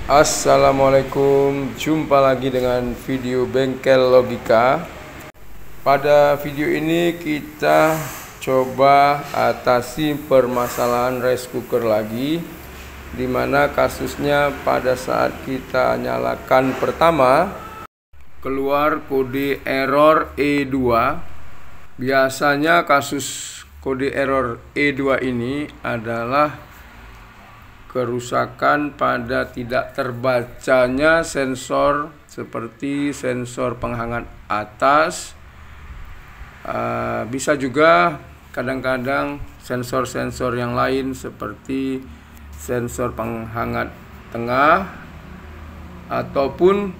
Assalamualaikum, jumpa lagi dengan video Bengkel Logika. Pada video ini kita coba atasi permasalahan rice cooker lagi, dimana kasusnya pada saat kita nyalakan pertama keluar kode error E2. Biasanya kasus kode error E2 ini adalah kerusakan pada tidak terbacanya sensor seperti sensor penghangat atas, bisa juga kadang-kadang sensor-sensor yang lain seperti sensor penghangat tengah ataupun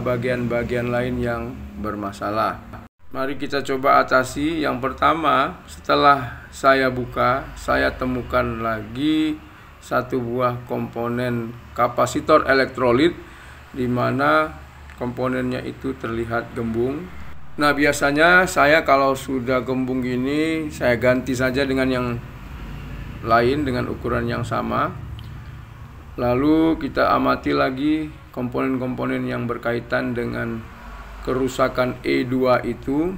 bagian-bagian lain yang bermasalah. Mari kita coba atasi. Yang pertama, setelah saya buka, saya temukan lagi satu buah komponen kapasitor elektrolit, di mana komponennya itu terlihat gembung. Nah, biasanya saya kalau sudah gembung gini, saya ganti saja dengan yang lain dengan ukuran yang sama. Lalu kita amati lagi komponen-komponen yang berkaitan dengan kerusakan E2 itu.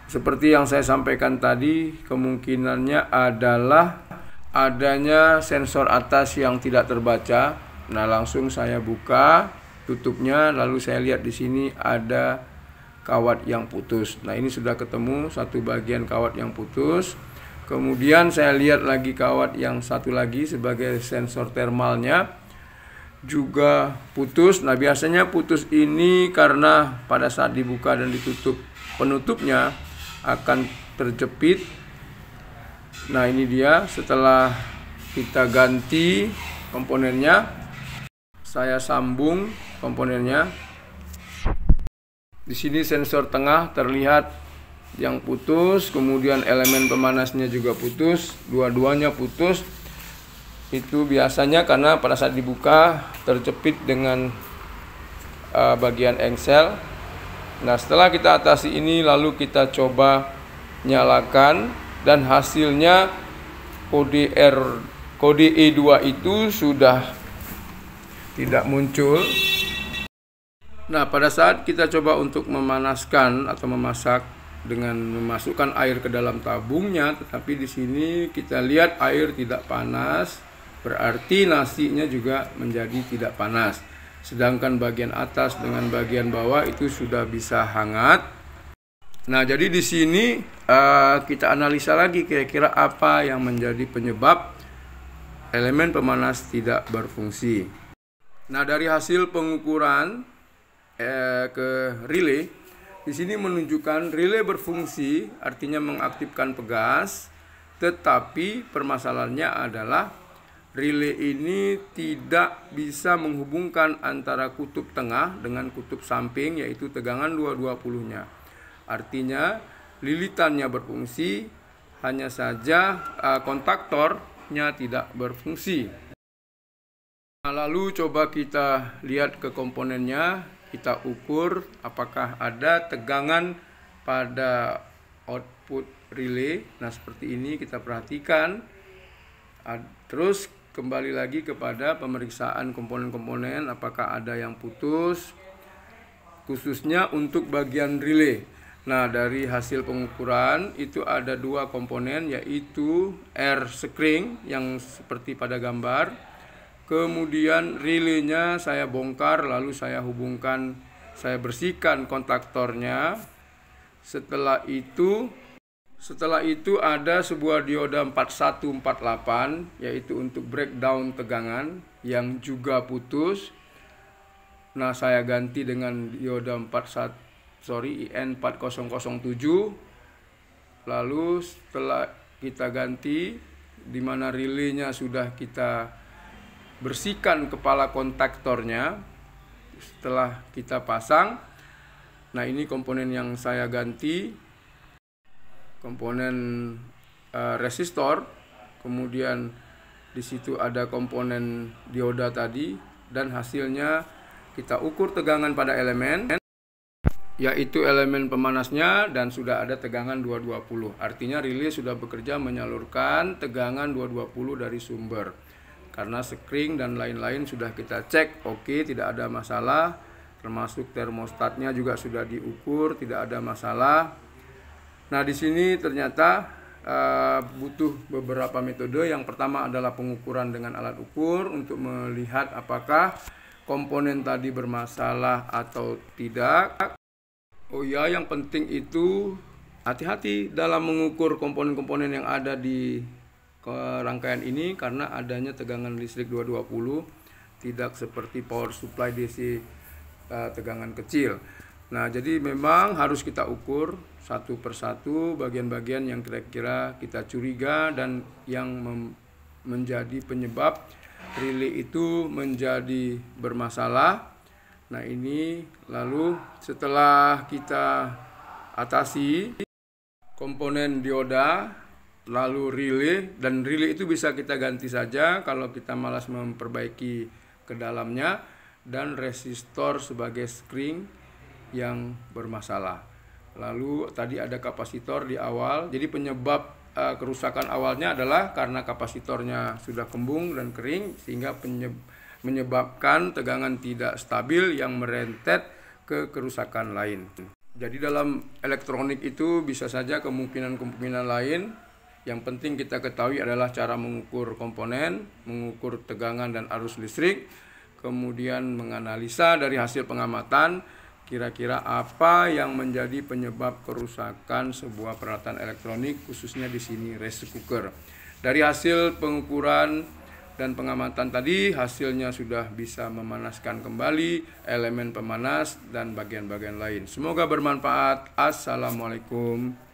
Seperti yang saya sampaikan tadi, kemungkinannya adalah adanya sensor atas yang tidak terbaca. Nah, langsung saya buka tutupnya, lalu saya lihat di sini ada kawat yang putus. Nah, ini sudah ketemu satu bagian kawat yang putus. Kemudian saya lihat lagi kawat yang satu lagi sebagai sensor thermalnya juga putus. Nah, biasanya putus ini karena pada saat dibuka dan ditutup, penutupnya akan terjepit. Nah, ini dia. Setelah kita ganti komponennya, saya sambung komponennya. Di sini sensor tengah terlihat yang putus, kemudian elemen pemanasnya juga putus, dua-duanya putus. Itu biasanya karena pada saat dibuka terjepit dengan bagian engsel. Nah, setelah kita atasi ini, lalu kita coba nyalakan, dan hasilnya kode E2 itu sudah tidak muncul. Nah, pada saat kita coba untuk memanaskan atau memasak dengan memasukkan air ke dalam tabungnya, tetapi di sini kita lihat air tidak panas, berarti nasinya juga menjadi tidak panas. Sedangkan bagian atas dengan bagian bawah itu sudah bisa hangat. Nah, jadi di sini kita analisa lagi kira-kira apa yang menjadi penyebab elemen pemanas tidak berfungsi. Nah, dari hasil pengukuran ke relay, di sini menunjukkan relay berfungsi, artinya mengaktifkan pegas, tetapi permasalahannya adalah relay ini tidak bisa menghubungkan antara kutub tengah dengan kutub samping, yaitu tegangan 220-nya. Artinya lilitannya berfungsi, hanya saja kontaktornya tidak berfungsi. Nah, lalu coba kita lihat ke komponennya, kita ukur apakah ada tegangan pada output relay. Nah, seperti ini kita perhatikan. Terus kembali lagi kepada pemeriksaan komponen-komponen, apakah ada yang putus, khususnya untuk bagian relay. Nah, dari hasil pengukuran itu ada dua komponen, yaitu air screen yang seperti pada gambar. Kemudian relaynya saya bongkar, lalu saya hubungkan, saya bersihkan kontaktornya. Setelah itu ada sebuah dioda 4148, yaitu untuk breakdown tegangan yang juga putus. Nah, saya ganti dengan dioda IN4007. Lalu setelah kita ganti, di mana relaynya sudah kita bersihkan kepala kontaktornya, setelah kita pasang. Nah, ini komponen yang saya ganti, komponen resistor. Kemudian di situ ada komponen dioda tadi, dan hasilnya kita ukur tegangan pada elemen, yaitu elemen pemanasnya, dan sudah ada tegangan 220. Artinya relay sudah bekerja menyalurkan tegangan 220 dari sumber. karena sekring dan lain-lain sudah kita cek, oke, tidak ada masalah. Termasuk termostatnya juga sudah diukur, tidak ada masalah. Nah, di sini ternyata butuh beberapa metode. Yang pertama adalah pengukuran dengan alat ukur untuk melihat apakah komponen tadi bermasalah atau tidak. Oh ya, yang penting itu hati-hati dalam mengukur komponen-komponen yang ada di rangkaian ini, karena adanya tegangan listrik 220, tidak seperti power supply DC tegangan kecil. Nah, jadi memang harus kita ukur satu persatu bagian-bagian yang kira-kira kita curiga dan yang menjadi penyebab relay itu menjadi bermasalah. Nah, ini lalu setelah kita atasi komponen dioda, lalu relay, dan relay itu bisa kita ganti saja kalau kita malas memperbaiki ke dalamnya, dan resistor sebagai spring yang bermasalah. Lalu tadi ada kapasitor di awal. Jadi penyebab kerusakan awalnya adalah karena kapasitornya sudah kembung dan kering, sehingga menyebabkan tegangan tidak stabil yang merentet ke kerusakan lain. Jadi dalam elektronik itu bisa saja kemungkinan-kemungkinan lain. Yang penting kita ketahui adalah cara mengukur komponen, mengukur tegangan dan arus listrik, kemudian menganalisa dari hasil pengamatan kira-kira apa yang menjadi penyebab kerusakan sebuah peralatan elektronik, khususnya di sini rice cooker. Dari hasil pengukuran dan pengamatan tadi, hasilnya sudah bisa memanaskan kembali elemen pemanas dan bagian-bagian lain. Semoga bermanfaat. Assalamualaikum.